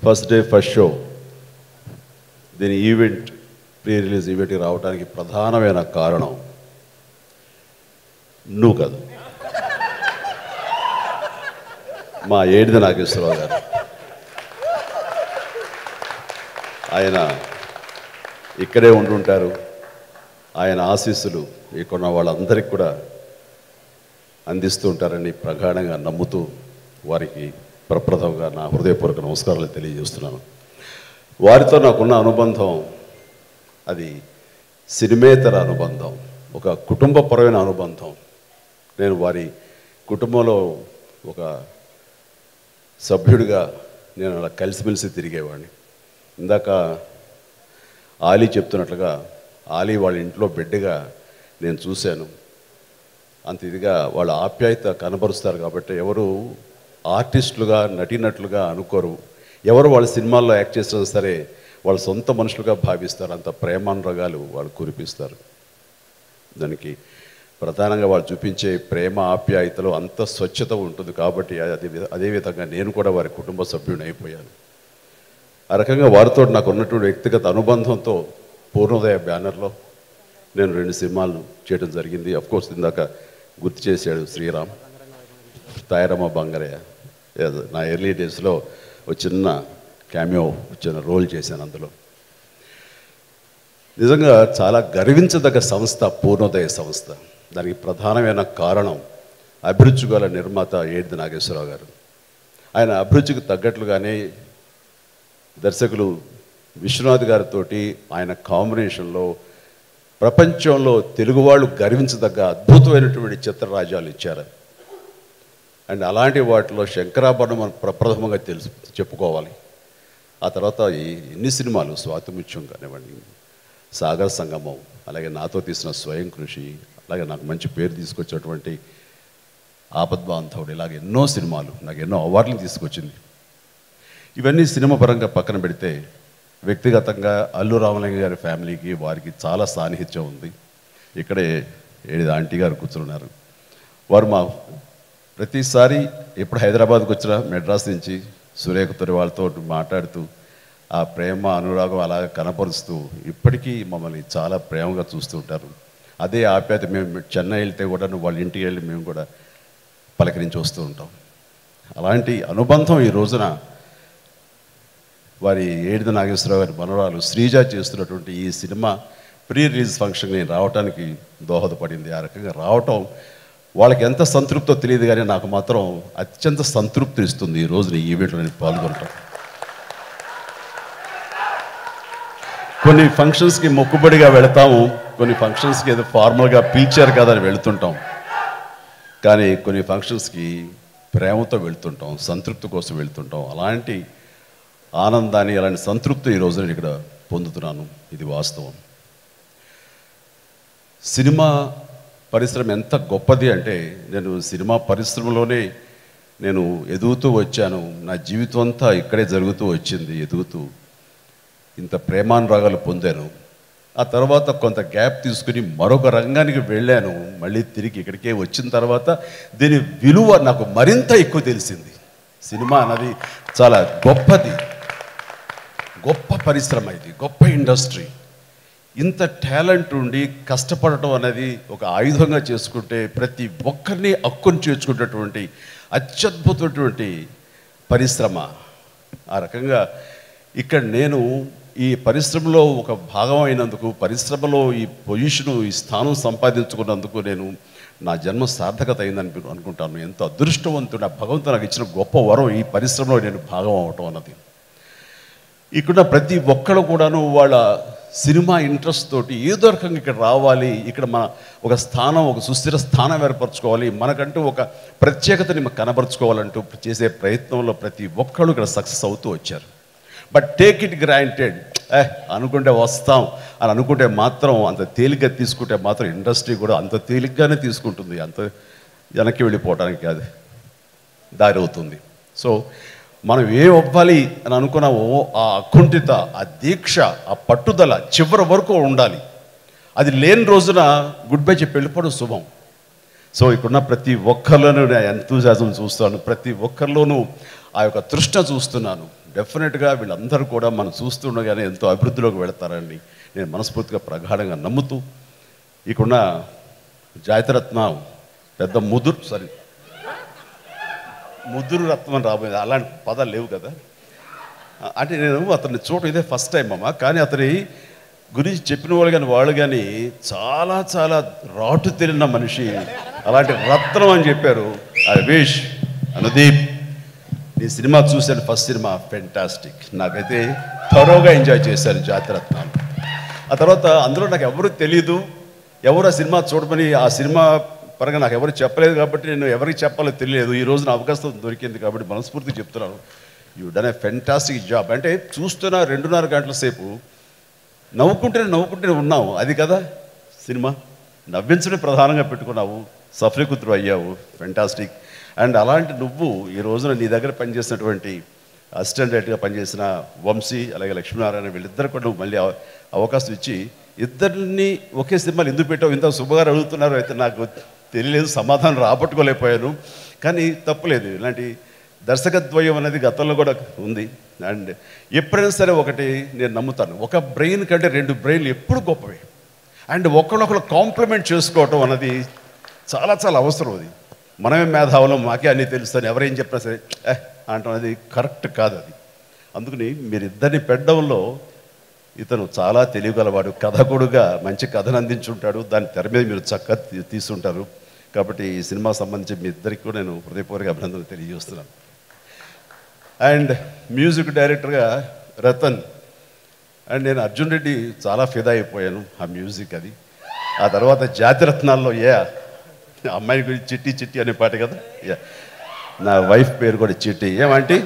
First day first show దీని event pre release ఈవెంట్కి రావడానికి ప్రధానమైన కారణం నువ్వు కాదు, మా ఏడిది నాగేశ్వరరావు గారు. ఆయన ఇక్కడే ఉంటుంటారు. ఆయన ఆశీస్సులు ఇక్కడ వాళ్ళందరికీ కూడా అందిస్తూ ఉంటారని ప్రగాఢంగా నమ్ముతూ వారికి ప్రప్రథమంగా నా హృదయపూర్వక నమస్కారాలు తెలియజేస్తున్నాను. వారితో నాకున్న అనుబంధం అది సినిమేతర అనుబంధం, ఒక కుటుంబపరమైన అనుబంధం. నేను వారి కుటుంబంలో ఒక సభ్యుడిగా నేను అలా కలిసిమెలిసి తిరిగేవాడిని. ఇందాక ఆలీ చెప్తున్నట్లుగా ఆలీ వాళ్ళ ఇంట్లో బిడ్డగా నేను చూశాను. అంత ఇదిగా వాళ్ళ ఆప్యాయత కనబరుస్తారు కాబట్టి ఎవరు ఆర్టిస్టులుగా నటినట్లుగా అనుకోరు. ఎవరు వాళ్ళ సినిమాల్లో యాక్ట్ చేసినా సరే వాళ్ళ సొంత మనుషులుగా భావిస్తారు. అంత ప్రేమానురాగాలు వాళ్ళు కురిపిస్తారు. దానికి ప్రధానంగా వాళ్ళు చూపించే ప్రేమ ఆప్యాయతలో అంత స్వచ్ఛత ఉంటుంది కాబట్టి అదేవిధంగా నేను కూడా వారి కుటుంబ సభ్యుని అయిపోయాను. ఆ రకంగా వారితో నాకు ఉన్నటువంటి వ్యక్తిగత అనుబంధంతో పూర్ణోదయ బ్యానర్లో నేను 2 సినిమాలు చేయడం జరిగింది. అఫ్కోర్స్ ఇందాక గుర్తు చేశాడు శ్రీరామ్, తాయారమ్మ బంగారయ్య. నా ఎర్లీ డేస్లో ఒక చిన్న క్యామియో చిన్న రోల్ చేశాను అందులో. నిజంగా చాలా గర్వించదగ్గ సంస్థ పూర్ణోదయ సంస్థ. దానికి ప్రధానమైన కారణం అభిరుచి గల నిర్మాత ఏడిది నాగేశ్వరరావు గారు. ఆయన అభిరుచికి తగ్గట్లుగానే దర్శకులు విశ్వనాథ్ గారితో ఆయన కాంబినేషన్లో ప్రపంచంలో తెలుగు వాళ్ళు గర్వించదగ్గ అద్భుతమైనటువంటి చిత్రరాజ్యాలు ఇచ్చారు. అండ్ అలాంటి వాటిలో శంకరాభరణం మనం ప్రప్రథమంగా చెప్పుకోవాలి. ఆ తర్వాత ఎన్ని సినిమాలు, స్వాతిముత్యం కానివ్వండి, సాగర సంగమం, అలాగే నాతో తీసిన స్వయం కృషి, అలాగే నాకు మంచి పేరు తీసుకొచ్చినటువంటి ఆపద్బాంధవుడు, ఇలాగ ఎన్నో సినిమాలు నాకు ఎన్నో అవార్డులు తీసుకొచ్చింది. ఇవన్నీ సినిమా పరంగా పక్కన పెడితే వ్యక్తిగతంగా అల్లు రామలింగ గారి ఫ్యామిలీకి వారికి చాలా సాన్నిహిత్యం ఉంది. ఇక్కడే ఏడిది ఆంటీ గారు కూర్చున్నారు. వారు మా ప్రతిసారి ఎప్పుడు హైదరాబాద్కి వచ్చినా మెడ్రాస్ నుంచి సురేఖతో వాళ్ళతో మాట్లాడుతూ ఆ ప్రేమ అనురాగం అలాగ కనపరుస్తూ ఇప్పటికీ మమ్మల్ని చాలా ప్రేమగా చూస్తూ ఉంటారు. అదే ఆప్యాయత మేము చెన్నై వెళ్తే కూడా వాళ్ళ ఇంటికి వెళ్ళి మేము కూడా పలకరించి వస్తూ ఉంటాం. అలాంటి అనుబంధం ఈ రోజున వారి ఏడిది నాగేశ్వరరావు గారి మనవరాలు శ్రీజ చేస్తున్నటువంటి ఈ సినిమా ప్రీ రిలీజ్ ఫంక్షన్కి నేను రావడానికి దోహదపడింది. ఆ రకంగా రావటం వాళ్ళకి ఎంత సంతృప్తో తెలియదు కానీ నాకు మాత్రం అత్యంత సంతృప్తి ఇస్తుంది ఈ రోజున ఈ ఈవెంట్లో నేను పాల్గొనటం. కొన్ని ఫంక్షన్స్కి మొక్కుబడిగా వెళతాము, కొన్ని ఫంక్షన్స్కి ఏదో ఫార్మల్గా పిలిచారు కదా అని వెళుతుంటాం. కానీ కొన్ని ఫంక్షన్స్కి ప్రేమతో వెళుతుంటాం, సంతృప్తి కోసం వెళుతుంటాం. అలాంటి ఆనందాన్ని, అలాంటి సంతృప్తి ఈ రోజు నేను ఇక్కడ పొందుతున్నాను. ఇది వాస్తవం. సినిమా పరిశ్రమ ఎంత గొప్పది అంటే నేను సినిమా పరిశ్రమలోనే నేను ఎదుగుతూ వచ్చాను. నా జీవితం అంతా ఇక్కడే జరుగుతూ వచ్చింది. ఎదుగుతూ ఇంత ప్రేమానురాగాలు పొందాను. ఆ తర్వాత కొంత గ్యాప్ తీసుకుని మరొక రంగానికి వెళ్ళాను. మళ్ళీ తిరిగి ఇక్కడికే వచ్చిన తర్వాత దీని విలువ నాకు మరింత ఎక్కువ తెలిసింది. సినిమా అన్నది చాలా గొప్పది, గొప్ప పరిశ్రమ, ఇది గొప్ప ఇండస్ట్రీ. ఇంత టాలెంట్ ఉండి కష్టపడటం అనేది ఒక ఆయుధంగా చేసుకుంటే ప్రతి ఒక్కరిని హక్కును చేర్చుకున్నటువంటి అత్యద్భుతమైనటువంటి పరిశ్రమ. ఆ రకంగా ఇక్కడ నేను ఈ పరిశ్రమలో ఒక భాగం అయినందుకు, పరిశ్రమలో ఈ పొజిషను, ఈ స్థానం సంపాదించుకున్నందుకు నేను నా జన్మ సార్థకత అయిందని అనుకుంటాను. ఎంత అదృష్టవంతుడు, భగవంతుడు నాకు ఇచ్చిన గొప్ప వరం ఈ పరిశ్రమలో నేను భాగం అవటం అన్నది. ఇక్కడ ప్రతి ఒక్కరు కూడాను వాళ్ళ సినిమా ఇంట్రెస్ట్ తోటి ఏదో రకంగా ఇక్కడ రావాలి, ఇక్కడ మన ఒక స్థానం, ఒక సుస్థిర స్థానం ఏర్పరచుకోవాలి, మనకంటూ ఒక ప్రత్యేకతని కనబరుచుకోవాలంటూ చేసే ప్రయత్నంలో ప్రతి ఒక్కరు ఇక్కడ సక్సెస్ అవుతూ వచ్చారు. బట్ టేక్ ఇట్ గ్రాంటెడ్, అనుకుంటే వస్తాం అని అనుకుంటే మాత్రం, అంత తేలిగ్గా తీసుకుంటే మాత్రం ఇండస్ట్రీ కూడా అంత తేలిగ్గానే తీసుకుంటుంది. అంత వెనక్కి వెళ్ళిపోవడానికి అది దారి అవుతుంది. సో మనం ఏం అవ్వాలి అని అనుకున్నామో ఆ అకుంఠిత, ఆ దీక్ష, ఆ పట్టుదల చివరి వరకు ఉండాలి. అది లేని రోజున గుడ్ బై చెప్పి వెళ్ళిపోవడం శుభం. సో ఇక్కడున్న ప్రతి ఒక్కరిలోనూ ఎంతూజియాజం చూస్తాను, ప్రతి ఒక్కరిలోనూ ఆ యొక్క తృష్ణ చూస్తున్నాను. డెఫినెట్గా వీళ్ళందరూ కూడా మనం చూస్తుండగానే ఎంతో అభివృద్ధిలోకి వెళతారని నేను మనస్ఫూర్తిగా ప్రగాఢంగా నమ్ముతూ ఇక్కడున్న జాతిరత్నం పెద్ద ముదురు రత్నం రాబోయేది, అలాంటి పదాలు లేవు కదా. అంటే నేను అతన్ని చూడటం ఇదే ఫస్ట్ టైం అమ్మ. కానీ అతని గురించి చెప్పిన వాళ్ళు కానీ చాలా చాలా రాటు తెలిసిన మనిషి, అలాంటి రత్నం అని చెప్పారు. ఐ విష్ అనుదీప్, నీ సినిమా చూశాను, ఫస్ట్ సినిమా ఫెంటాస్టిక్. నాకైతే థరోగా ఎంజాయ్ చేశాను జాతిరత్నాలు. ఆ తర్వాత అందులో నాకు ఎవరు తెలీదు, ఎవరు ఆ సినిమా చూడమని ఆ సినిమా పరంగా నాకు ఎవరు చెప్పలేదు కాబట్టి నేను ఎవరికి చెప్పాలో తెలియలేదు. ఈ రోజున అవకాశం దొరికింది కాబట్టి మనస్ఫూర్తిగా చెప్తున్నాను, you done a fantastic job. అంటే చూస్తున్న 2.5 గంటల సేపు నవ్వుకుంటూనే ఉన్నావు, అది కదా సినిమా. నవ్వించడం ప్రధానంగా పెట్టుకున్నావు, సఫలీకృతుడు అయ్యావు, ఫెంటాస్టిక్. అండ్ అలాంటి నువ్వు ఈ రోజున నీ దగ్గర పనిచేసినటువంటి అసిస్టెంట్ డైరెక్టర్గా పనిచేసిన వంశీ అలాగే లక్ష్మీనారాయణ వీళ్ళిద్దరు కూడా నువ్వు మళ్ళీ అవకాశం ఇచ్చి ఇద్దరిని ఒకే సినిమాలు ఎందుకు పెట్టావు, ఇంత శుభగారు అడుగుతున్నారు. అయితే నాకు తెలియలేదు, సమాధానం రాబట్టుకోలేకపోయాను. కానీ తప్పులేదు, ఇలాంటి దర్శకద్వయం అనేది గతంలో కూడా ఉంది. అండ్ ఎప్పుడైనా సరే ఒకటి నేను నమ్ముతాను, ఒక బ్రెయిన్ కంటే 2 బ్రెయిన్లు ఎప్పుడు గొప్పవే. అండ్ ఒకళ్ళొకరు కాంప్లిమెంట్ చేసుకోవటం అన్నది చాలా చాలా అవసరం. అది మనమే మేధావులం, మాకే అన్నీ తెలుస్తాను, ఎవరేం చెప్పినా సరే అంటాం, అది కరెక్ట్ కాదు. అది అందుకని మీరిద్దరిని పెట్టడంలో ఇతను చాలా తెలియగలవాడు, కథకుడుగా మంచి కథను అందించుంటాడు, దాని తెర మీద మీరు చక్కగా తీసుంటారు. కాబట్టి ఈ సినిమా సంబంధించి మీ ఇద్దరికి కూడా నేను హృదయపూర్వక అభినందనలు తెలియజేస్తున్నాను. అండ్ మ్యూజిక్ డైరెక్టర్గా రతన్. అండ్ నేను అర్జున్ రెడ్డి చాలా ఫిదా అయిపోయాను ఆ మ్యూజిక్ అది. ఆ తర్వాత జాతిరత్నాల్లో అమ్మాయి గురించి చిట్టి చిట్టి అనే పాట కదా, నా వైఫ్ పేరు కూడా చిట్టి. ఏమంటే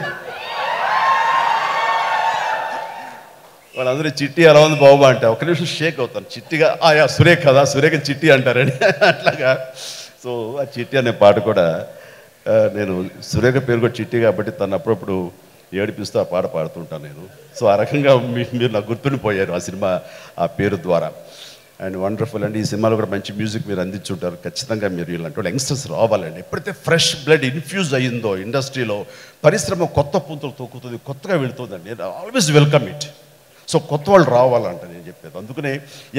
వాళ్ళందరూ చిట్టి ఎలా ఉంది బాబు అంటే ఒక నిమిషం షేక్ అవుతాను, చిట్టిగా సురేఖ కదా, సురేఖ చిట్టి అంటారని అట్లాగా. సో ఆ చిట్టి అనే పాట కూడా నేను సురేఖ పేరు కూడా చిట్టి కాబట్టి తను అప్పుడప్పుడు ఏడిపిస్తూ ఆ పాట పాడుతుంటాను నేను. సో ఆ రకంగా మీరు నాకు గుర్తుండిపోయారు ఆ సినిమా ఆ పేరు ద్వారా. అండ్ వండర్ఫుల్ అండి. ఈ సినిమాలో కూడా మంచి మ్యూజిక్ మీరు అందించుంటారు. ఖచ్చితంగా మీరు ఇలాంటి వాళ్ళు యంగ్స్టర్స్ రావాలండి. ఎప్పుడైతే ఫ్రెష్ బ్లడ్ ఇన్ఫ్యూజ్ అయ్యిందో ఇండస్ట్రీలో, పరిశ్రమ కొత్త పుంతలు తొక్కుతుంది, కొత్తగా వెళుతుందండి. Always welcome it. సో కొత్త వాళ్ళు రావాలంట నేను చెప్పేది. అందుకనే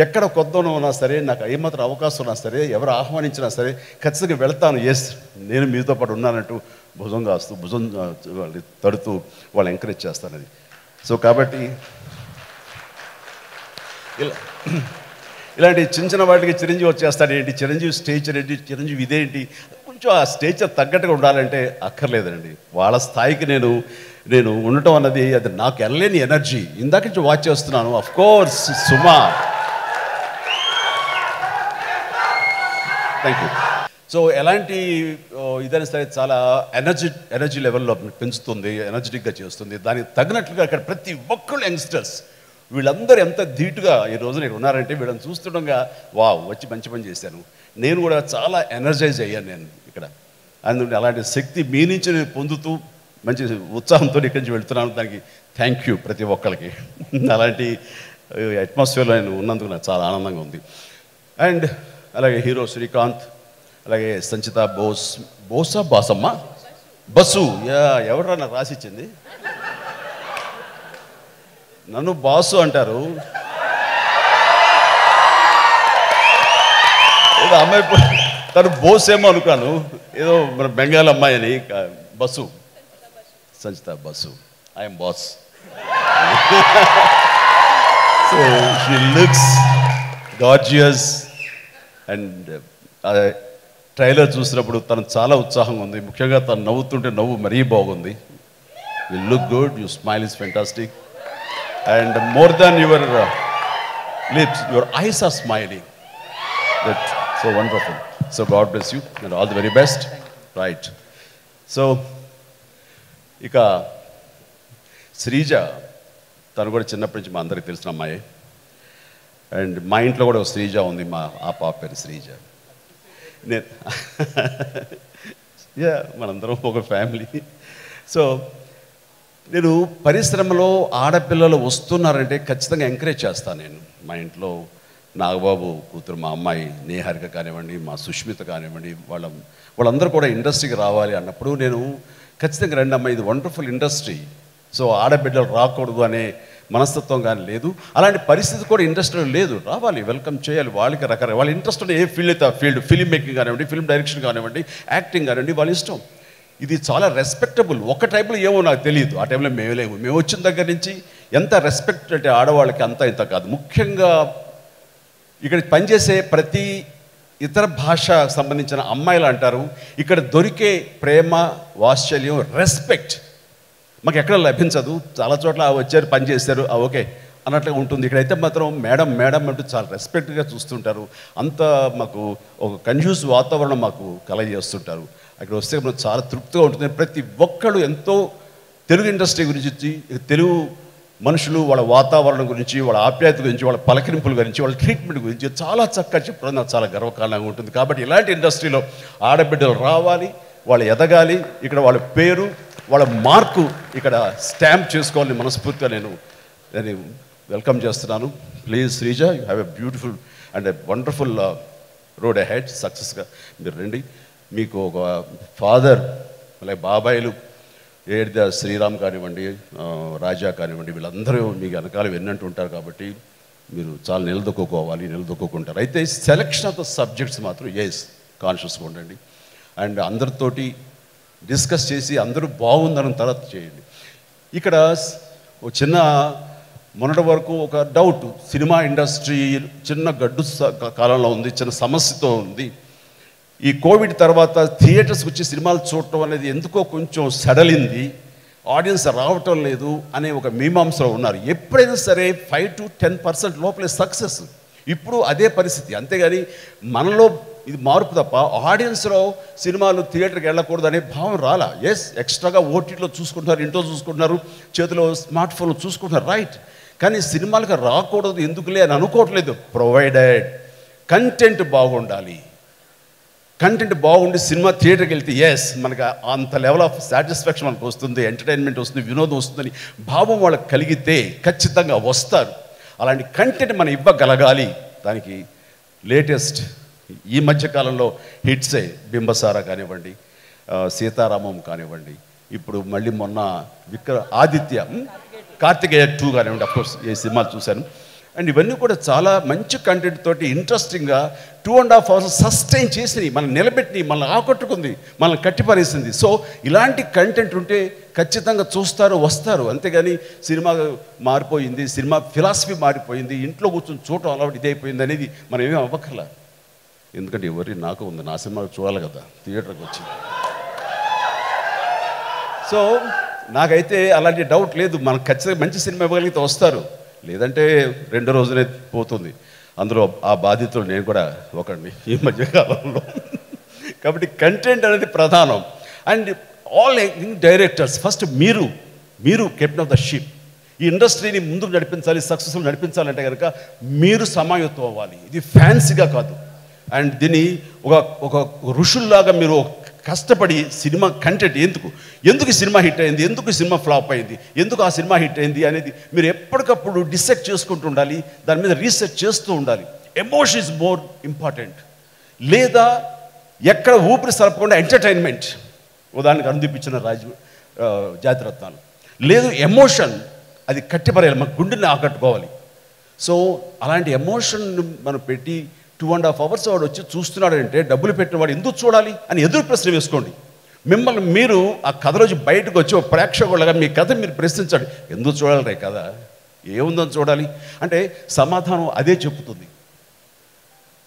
ఎక్కడ కొత్తలో ఉన్నా సరే, నాకు ఏమాత్రం అవకాశం ఉన్నా సరే, ఎవరు ఆహ్వానించినా సరే ఖచ్చితంగా వెళ్తాను. ఎస్, నేను మీతో పాటు ఉన్నానంటూ భుజం కాస్తూ భుజం తడుతూ వాళ్ళు ఎంకరేజ్ చేస్తాను అది. సో కాబట్టి ఇలాంటి చిన్న వాటికి చిరంజీవి వచ్చేస్తాడు ఏంటి, చిరంజీవి స్టేచర్ ఏంటి, చిరంజీవి ఇదేంటి, కొంచెం ఆ స్టేచర్ తగ్గట్టుగా ఉండాలంటే అక్కర్లేదండి. వాళ్ళ స్థాయికి నేను ఉండటం అన్నది అది నాకు వెళ్ళలేని ఎనర్జీ. ఇందాక నుంచి వాచ్ చేస్తున్నాను. Of course Suma, thank you. So ఎలాంటి ఇదైనా సరే చాలా ఎనర్జీ లెవెల్లో పెంచుతుంది, ఎనర్జెటిక్గా చేస్తుంది. దానికి తగినట్లుగా అక్కడ ప్రతి ఒక్కళ్ళు యంగ్స్టర్స్ వీళ్ళందరూ ఎంత ధీటుగా ఈ రోజున ఇక్కడ ఉన్నారంటే వీళ్ళని చూస్తుండగా వచ్చి మంచి పని చేశాను, నేను కూడా చాలా ఎనర్జైజ్ అయ్యాను నేను ఇక్కడ. అందుకని అలాంటి శక్తి మీ నుంచి నేను పొందుతూ మంచి ఉత్సాహంతో ఇక్కడి నుంచి వెళ్తున్నాను. దానికి థ్యాంక్ యూ ప్రతి ఒక్కరికి. అలాంటి అట్మాస్ఫియర్లో నేను ఉన్నందుకు నాకు చాలా ఆనందంగా ఉంది. అండ్ అలాగే హీరో శ్రీకాంత్, అలాగే సంచిత బాసమ్మ బస్సు, ఎవడరా నాకు రాసిచ్చింది, నన్ను బాసు అంటారు. ఏదో అమ్మాయి తను బోస్ ఏమో అనుకున్నాను, ఏదో మన బెంగాల్ అమ్మాయి అని. బస్సు, సంచిత bus, I'm boss. So she looks gorgeous. And trailer చూసినప్పుడు తను చాలా ఉత్సాహంగా ఉంది. ముఖ్యంగా తను నవ్వుతుంటే నవ్వు మరీ బాగుంది. You look good, you smile is fantastic. And more than your lips, your eyes are smiling. That's so wonderful. So God bless you and all the very best. Right. So, ఇక శ్రీజ, తను కూడా చిన్నప్పటి నుంచి మా అందరికి తెలిసిన అమ్మాయి. అండ్ మా ఇంట్లో కూడా ఒక శ్రీజ ఉంది, ఆ పాప పేరు శ్రీజ. మనందరం ఒక ఫ్యామిలీ. సో నేను పరిశ్రమలో ఆడపిల్లలు వస్తున్నారంటే ఖచ్చితంగా ఎంకరేజ్ చేస్తాను నేను. మా ఇంట్లో నాగబాబు కూతురు, మా అమ్మాయి నేహారిక కానివ్వండి, మా సుష్మిత కానివ్వండి, వాళ్ళందరూ కూడా ఇండస్ట్రీకి రావాలి అన్నప్పుడు నేను ఖచ్చితంగా రండి అమ్మాయి, ఇది వండర్ఫుల్ ఇండస్ట్రీ, సో ఆడబిడ్డలు రాకూడదు అనే మనస్తత్వం కానీ లేదు. అలాంటి పరిస్థితి కూడా ఇండస్ట్రీలో లేదు. రావాలి, వెల్కమ్ చేయాలి. వాళ్ళకి రకరకాల వాళ్ళ ఇంట్రెస్ట్ ఉన్న ఏ ఫీల్డ్ అయితే ఆ ఫీల్డ్, ఫిల్మ్ మేకింగ్ కానివ్వండి, ఫిల్మ్ డైరెక్షన్ కానివ్వండి, యాక్టింగ్ కానివ్వండి, వాళ్ళ ఇష్టం. ఇది చాలా రెస్పెక్టబుల్. ఒక టైంలో ఏమో నాకు తెలియదు, ఆ టైంలో మేము లేవు. మేము వచ్చిన దగ్గర నుంచి ఎంత రెస్పెక్ట్ అంటే ఆడవాళ్ళకి అంత ఇంత కాదు. ముఖ్యంగా ఇక్కడ పనిచేసే ప్రతి ఇతర భాష సంబంధించిన అమ్మాయిలు అంటారు, ఇక్కడ దొరికే ప్రేమ, వాత్సల్యం, రెస్పెక్ట్ మాకు ఎక్కడ లభించదు. చాలా చోట్ల వచ్చారు, పని చేశారు, ఓకే అన్నట్లుగా ఉంటుంది. ఇక్కడైతే మాత్రం మేడం మేడం అంటూ చాలా రెస్పెక్ట్గా చూస్తుంటారు. అంత మాకు ఒక కన్ఫ్యూజ్ వాతావరణం మాకు కలగజేస్తుంటారు. అక్కడ వస్తే మనకు చాలా తృప్తిగా ఉంటుంది. ప్రతి ఒక్కళ్ళు ఎంతో తెలుగు ఇండస్ట్రీ గురించి, తెలుగు మనుషులు వాళ్ళ వాతావరణం గురించి, వాళ్ళ ఆప్యాయత గురించి, వాళ్ళ పలకరింపుల గురించి, వాళ్ళ ట్రీట్మెంట్ గురించి చాలా చక్కగా చెప్పడం నాకు చాలా గర్వకారణంగా ఉంటుంది. కాబట్టి ఇలాంటి ఇండస్ట్రీలో ఆడబిడ్డలు రావాలి, వాళ్ళు ఎదగాలి, ఇక్కడ వాళ్ళ పేరు, వాళ్ళ మార్కు ఇక్కడ స్టాంప్ చేసుకోవాలని మనస్ఫూర్తిగా నేను వెల్కమ్ చేస్తున్నాను. Please Sreeja, you have a beautiful and a wonderful road ahead. సక్సెస్గా మీరు రండి. మీకు ఒక ఫాదర్, అలాగే బాబాయిలు, ఏడిద శ్రీరామ్ కానివ్వండి, రాజా కానివ్వండి, వీళ్ళందరూ మీకు వెనకాల విన్నట్టు ఉంటారు. కాబట్టి మీరు చాలా నిలదొక్కుంటారు. అయితే సెలెక్షన్ ఆఫ్ ద సబ్జెక్ట్స్ మాత్రం కాన్షియస్గా ఉండండి. అండ్ అందరితోటి డిస్కస్ చేసి అందరూ బాగుందని తర్వాత చేయండి. ఇక్కడ ఒక చిన్న మొన్నటి వరకు ఒక డౌట్, సినిమా ఇండస్ట్రీ చిన్న గడ్డు కాలంలో ఉంది, చిన్న సమస్యతో ఉంది. ఈ కోవిడ్ తర్వాత థియేటర్స్కి వచ్చి సినిమాలు చూడటం అనేది ఎందుకో కొంచెం సడలింది, ఆడియన్స్ రావటం లేదు అనే ఒక మీమాంసలో ఉన్నారు. ఎప్పుడైనా సరే 5 to 10% లోపలే సక్సెస్. ఇప్పుడు అదే పరిస్థితి. అంతేగాని మనలో ఇది మార్పు తప్ప ఆడియన్స్లో సినిమాలు థియేటర్కి వెళ్ళకూడదు అనే భావం రాలా. ఎక్స్ట్రాగా ఓటీటీలో చూసుకుంటున్నారు, ఇంట్లో చూసుకుంటున్నారు, చేతిలో స్మార్ట్ ఫోన్లో చూసుకుంటున్నారు, రైట్. కానీ సినిమాలకు రాకూడదు ఎందుకులే అని అనుకోవట్లేదు. ప్రొవైడెడ్ కంటెంట్ బాగుండాలి. కంటెంట్ బాగుండి సినిమా థియేటర్కి వెళ్తే మనకు అంత లెవెల్ ఆఫ్ సాటిస్ఫాక్షన్ మనకు వస్తుంది, ఎంటర్టైన్మెంట్ వస్తుంది, వినోదం వస్తుందని భావం వాళ్ళకి కలిగితే ఖచ్చితంగా వస్తారు. అలాంటి కంటెంట్ మనం ఇవ్వగలగాలి. దానికి లేటెస్ట్ ఈ మధ్యకాలంలో హిట్సే బింబసారా కానివ్వండి, సీతారామం కానివ్వండి, ఇప్పుడు మళ్ళీ మొన్న ఆదిత్య, కార్తికేయ 2 కానివ్వండి, అఫ్కోర్స్ ఈ సినిమాలు చూశాను. అండ్ ఇవన్నీ కూడా చాలా మంచి కంటెంట్ తోటి ఇంట్రెస్టింగ్గా 2.5 hours సస్టైన్ చేసినాయి, మనం నిలబెట్టి, మనల్ని ఆకట్టుకుంది, మనల్ని కట్టిపరేసింది. సో ఇలాంటి కంటెంట్ ఉంటే ఖచ్చితంగా చూస్తారు, వస్తారు. అంతేగాని సినిమా మారిపోయింది, సినిమా ఫిలాసఫీ మారిపోయింది, ఇంట్లో కూర్చొని చూడటం అలవాటు ఇదైపోయింది అనేది మనం ఏమీ అవ్వకర్లా. ఎందుకంటే నాకు ఉంది, నా సినిమా చూడాలి కదా థియేటర్కి వచ్చి. సో నాకైతే అలాంటి డౌట్ లేదు. మనకు ఖచ్చితంగా మంచి సినిమా ఇవ్వగలిగితే వస్తారు, లేదంటే 2 రోజులే పోతుంది. అందులో ఆ బాధితులు నేను కూడా ఒకడిని ఈ మధ్యకాలంలో. కాబట్టి కంటెంట్ అనేది ప్రధానం. అండ్ ఆల్ డైరెక్టర్స్ ఫస్ట్ మీరు కెప్టెన్ ఆఫ్ ద షిప్. ఈ ఇండస్ట్రీని ముందుకు నడిపించాలి, సక్సెస్ఫుల్ నడిపించాలంటే కనుక మీరు సమాయత్తం అవ్వాలి. ఇది ఫ్యాన్సీగా కాదు. అండ్ దీన్ని ఒక ఋషుల్లాగా మీరు కష్టపడి సినిమా కంటెంట్ ఎందుకు సినిమా హిట్ అయింది, ఎందుకు సినిమా ఫ్లాప్ అయింది, ఎందుకు ఆ సినిమా హిట్ అయింది అనేది మీరు ఎప్పటికప్పుడు డిసెక్ట్ చేసుకుంటూ ఉండాలి, దాని మీద రీసెర్చ్ చేస్తూ ఉండాలి. Emotion is more important. లేదా ఎక్కడ ఊపిరి సరపకుండా ఎంటర్టైన్మెంట్, ఉదాహరణకు అందిపించిన జాతిరత్నాలు. లేదు ఎమోషన్, అది కట్టిపరేయాలి, మన గుండెని ఆకట్టుకోవాలి. సో అలాంటి ఎమోషన్ మనం పెట్టి 2.5 hours వాడు వచ్చి చూస్తున్నాడంటే డబ్బులు పెట్టిన వాడు ఎందుకు చూడాలి అని ఎదురు ప్రశ్న వేసుకోండి. మిమ్మల్ని మీరు ఆ కథలోంచి బయటకు వచ్చి ఒక ప్రేక్షకులుగా మీ కథ మీరు ప్రశ్నించండి. ఎందుకు చూడాలి కథ, ఏముందని చూడాలి అంటే సమాధానం అదే చెబుతుంది.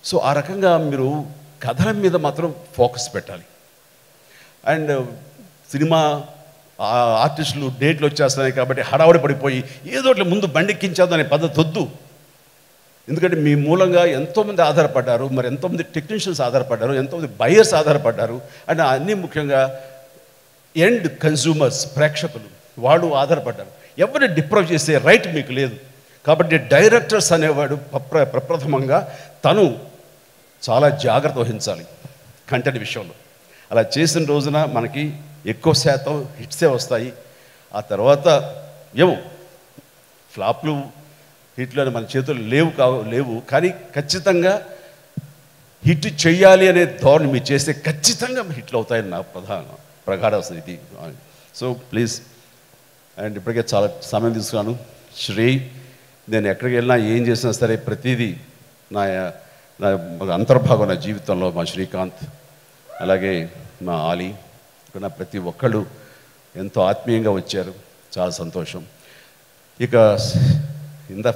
సో ఆ రకంగా మీరు కథల మీద మాత్రం ఫోకస్ పెట్టాలి. అండ్ సినిమా ఆర్టిస్టులు డేట్లు వచ్చేస్తున్నాయి కాబట్టి హడావుడి పడిపోయి ఏదో ముందు బండెక్కించేదనే పద్ధతి వద్దు. ఎందుకంటే మీ మూలంగా ఎంతోమంది ఆధారపడ్డారు, మరి ఎంతోమంది టెక్నీషియన్స్ ఆధారపడ్డారు, ఎంతోమంది బయర్స్ ఆధారపడ్డారు. అండ్ అన్నీ ముఖ్యంగా ఎండ్ కన్జ్యూమర్స్, ప్రేక్షకులు, వాళ్ళు ఆధారపడ్డారు. ఎవరిని డిప్రైవ్ చేసే రైట్ మీకు లేదు. కాబట్టి డైరెక్టర్స్ అనేవాడు ప్రప్రథమంగా తను చాలా జాగ్రత్త వహించాలి కంటెంట్ విషయంలో. అలా చేసిన రోజున మనకి ఎక్కువ శాతం హిట్సే వస్తాయి. ఆ తర్వాత ఫ్లాప్లు హిట్లు మన చేతులు లేవు. కానీ ఖచ్చితంగా హిట్ చెయ్యాలి అనే ధోరణి మీరు చేస్తే ఖచ్చితంగా హిట్లు అవుతాయని నా ప్రగాఢ ఇది. సో ప్లీజ్ అండ్ ఇప్పటికే చాలా సమయం తీసుకున్నాను. శ్రీ, నేను ఎక్కడికి వెళ్ళినా ఏం చేసినా సరే ప్రతిదీ నా నా అంతర్భాగం నా జీవితంలో. మా శ్రీకాంత్, అలాగే మా ఆలీ, నా ప్రతి ఒక్కళ్ళు ఎంతో ఆత్మీయంగా వచ్చారు. చాలా సంతోషం. ఇక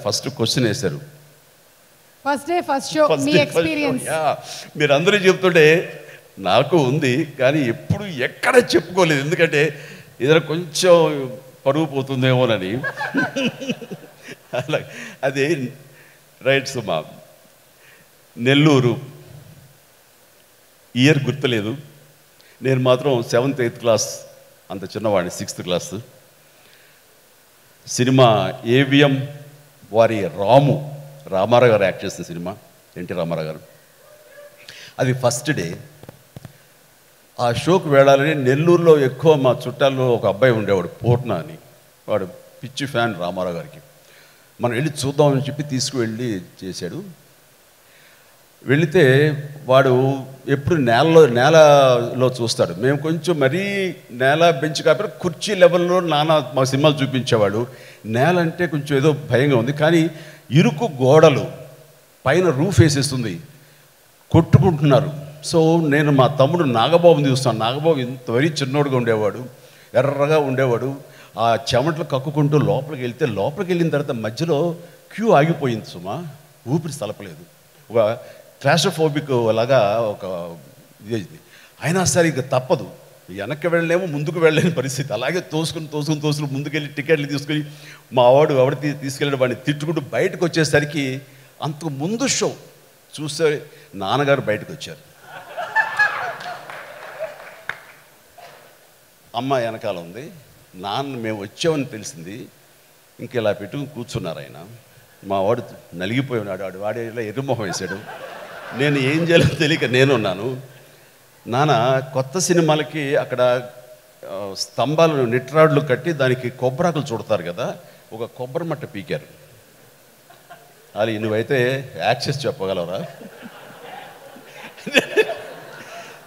ఫస్ట్ క్వశ్చన్ వేశారు, first day first show me experience. మీరు అందరూ చెప్తుంటే నాకు ఉంది, కానీ ఎప్పుడు ఎక్కడ చెప్పుకోలేదు. ఎందుకంటే ఏదైనా కొంచెం పరుగు పోతుందేమోనని. అలా అదే రైట్ సుమా. నెల్లూరు, ఇయర్ గుర్తులేదు. నేను మాత్రం 7th 8th క్లాస్, అంత చిన్నవాడిని, 6th క్లాస్. సినిమా ఏవిఎం వారి రామారావు గారు యాక్ట్ చేసిన సినిమా, ఎన్టీ రామారావు గారు. అది ఫస్ట్ డే. ఆ షోకి వెళ్ళాలని నెల్లూరులో ఎక్కువ మా చుట్టాల్లో ఒక అబ్బాయి ఉండేవాడు, పూర్ణ అని. వాడు పిచ్చి ఫ్యాన్ రామారావు గారికి. మనం వెళ్ళి చూద్దామని చెప్పి తీసుకువెళ్ళి చేశాడు. వెళితే వాడు ఎప్పుడు నేలలో చూస్తాడు. మేము కొంచెం మరీ నేల బెంచ్ కాకపోతే కుర్చీ లెవెల్లో మా సినిమాలు చూపించేవాడు. నేల అంటే కొంచెం ఏదో భయంగా ఉంది, కానీ ఇరుకు గోడలు, పైన రూఫ్ వేసేస్తుంది, కొట్టుకుంటున్నారు. సో నేను మా తమ్ముడు నాగబాబుని చూస్తాను. నాగబాబు ఇంత వరీ చిన్నోడుగా ఉండేవాడు, ఎర్రగా ఉండేవాడు. ఆ చెమటలు కక్కుకుంటూ లోపలికి వెళ్ళిన తర్వాత మధ్యలో క్యూ ఆగిపోయింది సుమా. ఊపిరి తలపలేదు. ఒక క్లాస్ట్రోఫోబిక్ లాగా ఒక ఇది. అయినా సరే ఇక తప్పదు, వెనక్కి వెళ్ళలేమో ముందుకు వెళ్ళలేని పరిస్థితి. అలాగే తోసుకుని ముందుకెళ్ళి టికెట్లు తీసుకుని మా ఎవడు తీసుకెళ్ళిన వాడిని తిట్టుకుంటూ బయటకు వచ్చేసరికి అంతకు ముందు షో చూస్తే నాన్నగారు బయటకు వచ్చారు. అమ్మ వెనకాల ఉంది. మేము వచ్చామని తెలిసింది. ఇంక ఇలా పెట్టుకుని కూర్చున్నారు ఆయన. మా వాడు నలిగిపోయి ఉన్నాడు. వాడే ఇలా ఎర్రమొహం వేశాడు. నేను ఏం చేయాలో తెలియక నేనున్నాను. నాన్న కొత్త సినిమాలకి అక్కడ స్తంభాలు నిట్రాడ్లు కట్టి దానికి కొబ్బరాకులు చుడతారు కదా, ఒక కొబ్బరి మట్ట పీకారు. అది నువ్వైతే యాక్సెస్ చెప్పగలరా?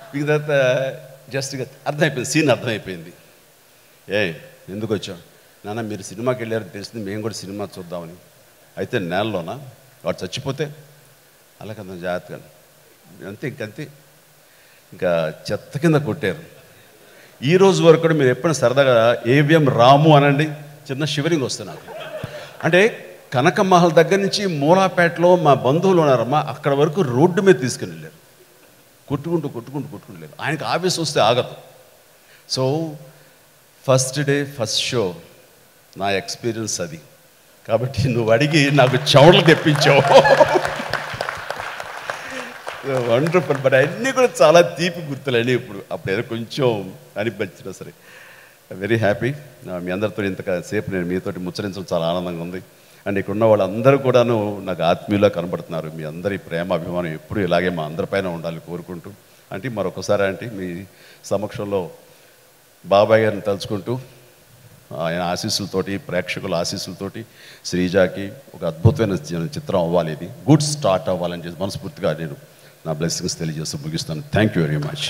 పీకిన తర్వాత జస్ట్ అర్థమైపోయింది, సీన్ అర్థమైపోయింది. ఎందుకు వచ్చావు నాన్న? మీరు సినిమాకి వెళ్ళారని తెలిసింది, మేము కూడా సినిమా చూద్దామని. అయితే నేలలోనా? వాడు చచ్చిపోతే అలా కదా, జాగ్రత్తగా ఇంకంతే. ఇంకా చెత్త కింద కొట్టారు. ఈ రోజు వరకు కూడా మీరు ఎప్పుడైనా సరదాగా ఏవిఎం రాము అనండి, చిన్న షివరింగ్ వస్తుంది నాకు. అంటే కనకమహల్ దగ్గర నుంచి మూలాపేటలో మా బంధువులు ఉన్నారమ్మా, అక్కడ వరకు రోడ్డు మీద తీసుకుని వెళ్ళారు. కొట్టుకుంటూ ఆయనకి ఆవేశం వస్తే ఆగదు. So first day first show నా ఎక్స్పీరియన్స్ అది. కాబట్టి నువ్వు అడిగి నాకు చెవులు తెప్పించావు. వండర్ఫుల్. బట్ అన్నీ కూడా చాలా తీపి గుర్తులండి. అప్పుడు ఏదో కొంచెం అనిపించినా సరే వెరీ హ్యాపీ. మీ అందరితో ఇంతసేపు నేను మీతోటి ముచ్చరించడం చాలా ఆనందంగా ఉంది. అండ్ ఇక్కడ ఉన్న వాళ్ళందరూ కూడాను నాకు ఆత్మీయులా కనబడుతున్నారు. మీ అందరి ప్రేమ అభిమానం ఎప్పుడు ఇలాగే మా అందరిపైన ఉండాలి కోరుకుంటూ. అంటే మరొకసారి మీ సమక్షంలో బాబాయ్ గారిని తలుచుకుంటూ, ఆయన ఆశీస్సులతోటి, ప్రేక్షకుల ఆశీస్సులతోటి శ్రీజాకి ఒక అద్భుతమైన చిత్రం అవ్వాలి, ఇది గుడ్ స్టార్ట్ అవ్వాలని చెప్పి మనస్ఫూర్తిగా నేను నా బ్లెస్సింగ్స్ తెలియజేస్తూ ముగిస్తాను. Thank you very much.